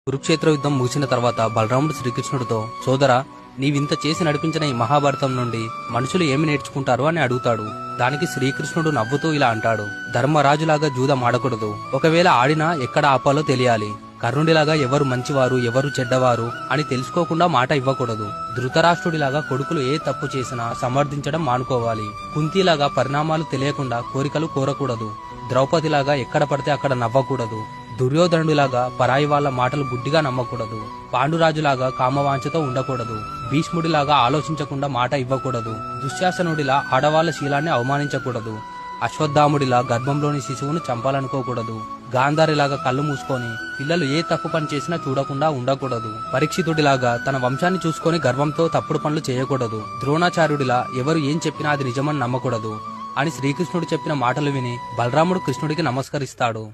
కురుక్షేత్ర యుద్ధం ముగిసిన తర్వాత బలరాముడు శ్రీకృష్ణుడితో, సోదరా, నీవింత చేసి నడిపించిన ఈ మహాభారతం నుండి మనుషులు ఏమి నేర్చుకుంటారు అని అడుగుతాడు. దానికి శ్రీకృష్ణుడు నవ్వుతూ ఇలా అంటాడు, ధర్మరాజులాగా జూదం ఆడకూడదు. ఒకవేళ ఆడినా ఎక్కడ ఆపాలో తెలియాలి. కర్ణుడిలాగా ఎవరు మంచివారు ఎవరు చెడ్డవారు అని తెలుసుకోకుండా మాట ఇవ్వకూడదు. ధృతరాష్ట్రుడిలాగా కొడుకులు ఏ తప్పు చేసినా సమర్థించడం మానుకోవాలి. కుంతిలాగా పరిణామాలు తెలియకుండా కోరికలు కోరకూడదు. ద్రౌపదిలాగా ఎక్కడ పడితే అక్కడ నవ్వకూడదు. దుర్యోధనుడిలాగా పరాయి వాళ్ల మాటలు గుడ్డిగా నమ్మకూడదు. పాండురాజులాగా కామవాంఛతో ఉండకూడదు. భీష్ముడిలాగా ఆలోచించకుండా మాట ఇవ్వకూడదు. దుశ్శాసనుడిలా ఆడవాళ్ల శీలాన్ని అవమానించకూడదు. అశ్వత్థాముడిలా గర్భంలోని శిశువును చంపాలనుకోకూడదు. గాంధారిలాగా కళ్ళు మూసుకొని పిల్లలు ఏ తప్పు పని చేసినా చూడకుండా ఉండకూడదు. పరీక్షితుడిలాగా తన వంశాన్ని చూసుకొని గర్వంతో తప్పుడు పనులు చేయకూడదు. ద్రోణాచార్యుడిలా ఎవరు ఏం చెప్పినా అది నిజమని నమ్మకూడదు అని శ్రీకృష్ణుడు చెప్పిన మాటలు విని బలరాముడు కృష్ణుడికి నమస్కరిస్తాడు.